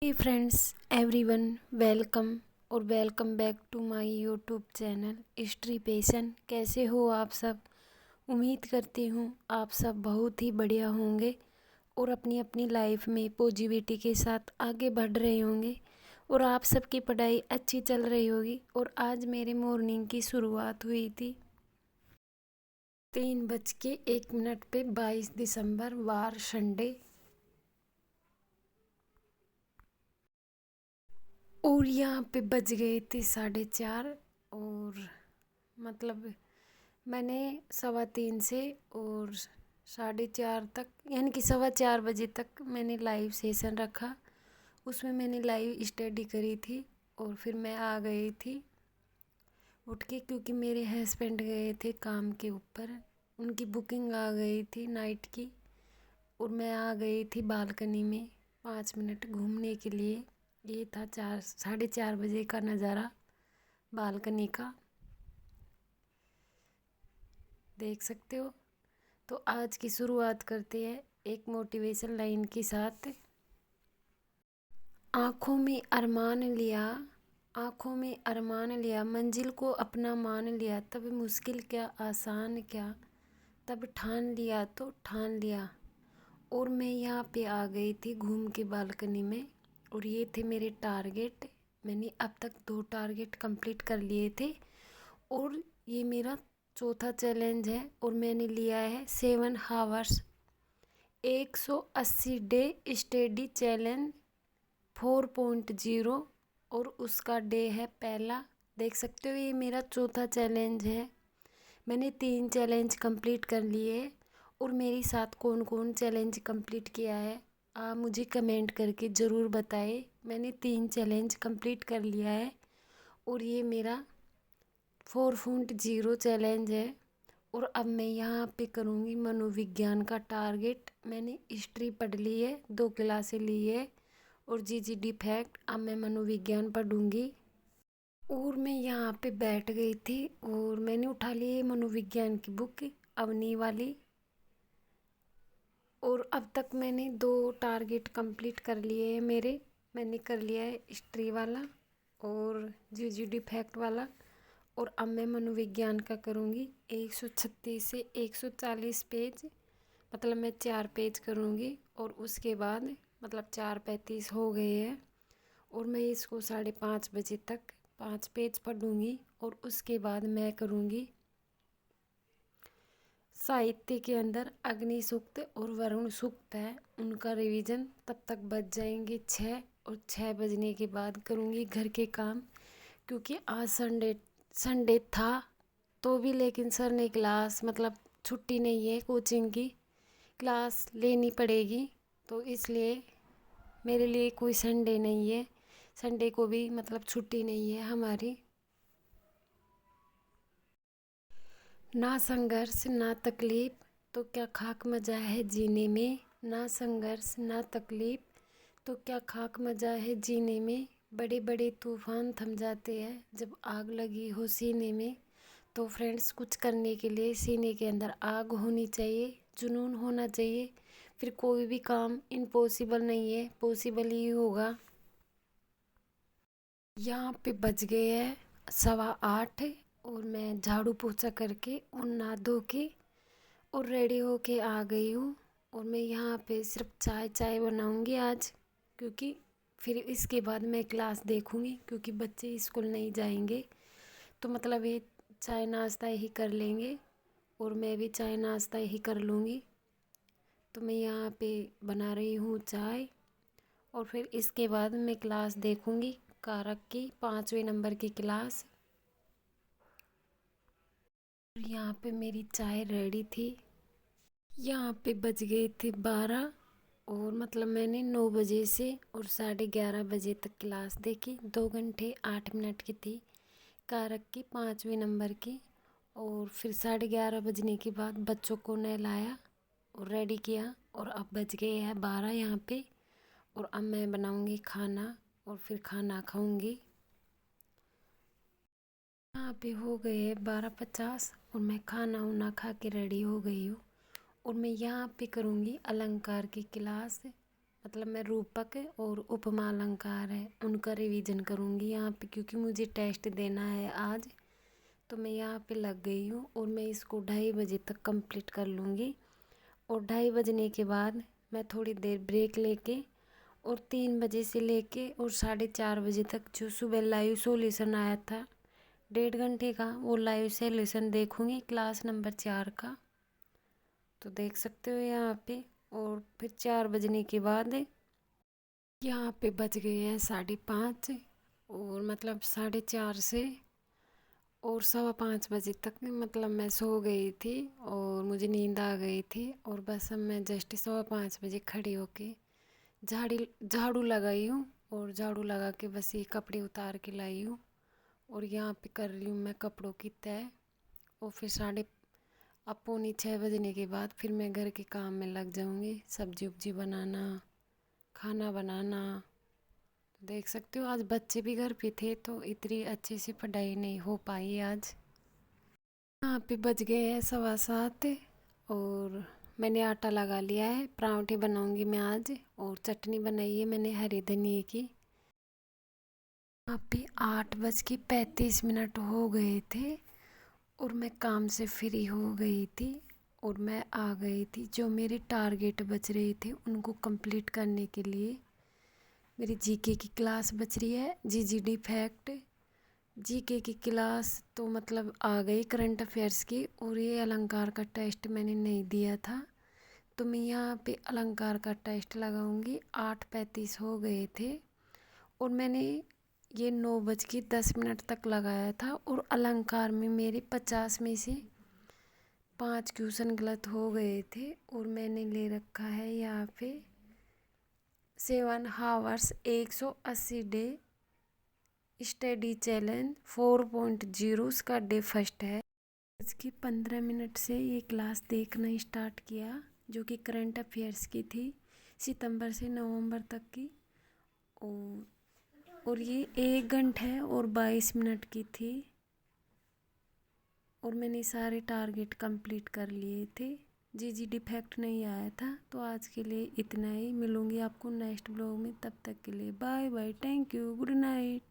हे friends everyone welcome और welcome back to my YouTube channel history passion. कैसे हो आप सब? उम्मीद करती हूँ आप सब बहुत ही बढ़िया होंगे और अपनी अपनी लाइफ में पॉजिटिविटी के साथ आगे बढ़ रहे होंगे और आप सबकी पढ़ाई अच्छी चल रही होगी। और आज मेरे मॉर्निंग की शुरुआत हुई थी 3:01 पे 22 दिसंबर वार संडे। और यहाँ पे बज गए थे 4:30 और मतलब मैंने 3:15 से और 4:30 तक यानी कि 4:15 बजे तक मैंने लाइव सेशन रखा। उसमें मैंने लाइव स्टडी करी थी और फिर मैं आ गई थी उठ के, क्योंकि मेरे हस्बैंड गए थे काम के ऊपर, उनकी बुकिंग आ गई थी नाइट की। और मैं आ गई थी बालकनी में 5 मिनट घूमने के लिए। ये था 4 साढ़े 4 बजे का नज़ारा बालकनी का, देख सकते हो। तो आज की शुरुआत करते हैं एक मोटिवेशन लाइन के साथ। आँखों में अरमान लिया, आँखों में अरमान लिया, मंजिल को अपना मान लिया, तब मुश्किल क्या आसान क्या, तब ठान लिया तो ठान लिया। और मैं यहाँ पे आ गई थी घूम के बालकनी में और ये थे मेरे टारगेट। मैंने अब तक 2 टारगेट कंप्लीट कर लिए थे और ये मेरा चौथा चैलेंज है। और मैंने लिया है 7 आवर्स 180 डे स्टडी चैलेंज 4.0 और उसका डे है पहला। देख सकते हो ये मेरा चौथा चैलेंज है। मैंने 3 चैलेंज कंप्लीट कर लिए। और मेरे साथ कौन कौन चैलेंज कंप्लीट किया है आप मुझे कमेंट करके ज़रूर बताएं। मैंने 3 चैलेंज कंप्लीट कर लिया है और ये मेरा 4.0 चैलेंज है। और अब मैं यहाँ पे करूँगी मनोविज्ञान का टारगेट। मैंने हिस्ट्री पढ़ ली है, 2 क्लासें ली है और जीजीडी फैक्ट। अब मैं मनोविज्ञान पढ़ूँगी। और मैं यहाँ पे बैठ गई थी और मैंने उठा ली है मनोविज्ञान की बुक अवनी वाली। और अब तक मैंने 2 टारगेट कंप्लीट कर लिए हैं मेरे। मैंने कर लिया है हिस्ट्री वाला और जीजीडी फैक्ट वाला। और अब मैं मनोविज्ञान का करूँगी 136 से 140 पेज, मतलब मैं 4 पेज करूँगी। और उसके बाद मतलब 4:35 हो गए हैं और मैं इसको 5:30 बजे तक 5 पेज पढ़ूँगी। और उसके बाद मैं करूँगी साहित्य के अंदर अग्नि सूक्त और वरुण सूक्त है उनका रिवीजन। तब तक बज जाएंगे 6 और 6 बजने के बाद करूँगी घर के काम, क्योंकि आज संडे था तो भी लेकिन सर ने क्लास मतलब छुट्टी नहीं है, कोचिंग की क्लास लेनी पड़ेगी। तो इसलिए मेरे लिए कोई संडे नहीं है, संडे को भी मतलब छुट्टी नहीं है हमारी। ना संघर्ष ना तकलीफ तो क्या खाक मजा है जीने में, ना संघर्ष ना तकलीफ तो क्या खाक मजा है जीने में। बड़े बड़े तूफान थम जाते हैं जब आग लगी हो सीने में। तो फ्रेंड्स, कुछ करने के लिए सीने के अंदर आग होनी चाहिए, जुनून होना चाहिए, फिर कोई भी काम इम्पॉसिबल नहीं है, पॉसिबल ही होगा। यहाँ पे बज गए हैं 8:15 और मैं झाड़ू पोछा करके और नहा धो के और रेडी होके आ गई हूँ। और मैं यहाँ पे सिर्फ चाय बनाऊँगी आज, क्योंकि फिर इसके बाद मैं क्लास देखूँगी, क्योंकि बच्चे स्कूल नहीं जाएंगे तो मतलब ये चाय नाश्ता ही कर लेंगे और मैं भी चाय नाश्ता ही कर लूँगी। तो मैं यहाँ पे बना रही हूँ चाय और फिर इसके बाद मैं क्लास देखूँगी कारक की 5वें नंबर की क्लास। यहाँ पे मेरी चाय रेडी थी। यहाँ पे बज गए थे 12 और मतलब मैंने 9 बजे से और 11:30 बजे तक क्लास देखी। 2 घंटे 8 मिनट की थी कारक की 5वें नंबर की। और फिर 11:30 बजने के बाद बच्चों को नहलाया और रेडी किया और अब बज गए हैं 12 यहाँ पे। और अब मैं बनाऊँगी खाना और फिर खाना खाऊँगी। यहाँ पे हो गए हैं 12:50 और मैं खाना उना खा के रेडी हो गई हूँ। और मैं यहाँ पे करूँगी अलंकार की क्लास, मतलब मैं रूपक और उपमा अलंकार है उनका रिवीजन करूँगी यहाँ पे, क्योंकि मुझे टेस्ट देना है आज। तो मैं यहाँ पे लग गई हूँ और मैं इसको 2:30 बजे तक कंप्लीट कर लूँगी। और 2:30 बजने के बाद मैं थोड़ी देर ब्रेक लेके और 3 बजे से लेके और 4:30 बजे तक जो सुबह लाइव सोल्यूशन आया था 1.5 घंटे का, वो लाइव सोल्यूशन देखूँगी क्लास नंबर 4 का। तो देख सकते हो यहाँ पे। और फिर 4 बजने के बाद यहाँ पे बज गए हैं 5:30, और मतलब 4:30 से और 5:15 बजे तक मतलब मैं सो गई थी और मुझे नींद आ गई थी। और बस अब मैं जस्ट 5:15 बजे खड़ी होके झाड़ू लगाई हूँ, और झाड़ू लगा के बस ये कपड़े उतार के लाई हूँ। और यहाँ पे कर रही हूँ मैं कपड़ों की तय। और फिर 5:45 बजने के बाद फिर मैं घर के काम में लग जाऊँगी, सब्जी उब्जी बनाना, खाना बनाना। देख सकते हो आज बच्चे भी घर पे थे तो इतनी अच्छे से पढ़ाई नहीं हो पाई आज। यहाँ पे बज गए हैं 7:15 और मैंने आटा लगा लिया है, पराठे बनाऊंगी मैं आज। और चटनी बनाई है मैंने हरी धनिए की। यहाँ पे 8:35 हो गए थे और मैं काम से फ्री हो गई थी। और मैं आ गई थी, जो मेरे टारगेट बच रहे थे उनको कंप्लीट करने के लिए। मेरी जीके की क्लास बच रही है, जीजीडी फैक्ट। जीके की क्लास तो मतलब आ गई करंट अफेयर्स की, और ये अलंकार का टेस्ट मैंने नहीं दिया था तो मैं यहाँ पे अलंकार का टेस्ट लगाऊंगी। 8:35 हो गए थे और मैंने ये 9:10 तक लगाया था। और अलंकार में मेरे 50 में से 5 क्वेश्चन गलत हो गए थे। और मैंने ले रखा है यहाँ पे 7 हावर्स 180 डे स्टडी चैलेंज 4.0 उसका डे फर्स्ट है। आज की 15 मिनट से ये क्लास देखना स्टार्ट किया, जो कि करंट अफेयर्स की थी, सितंबर से नवंबर तक की। और ये 1 घंटे और 22 मिनट की थी। और मैंने सारे टारगेट कंप्लीट कर लिए थे। जी डिफेक्ट नहीं आया था। तो आज के लिए इतना ही, मिलूंगी आपको नेक्स्ट ब्लॉग में। तब तक के लिए bye bye, thank you, good night.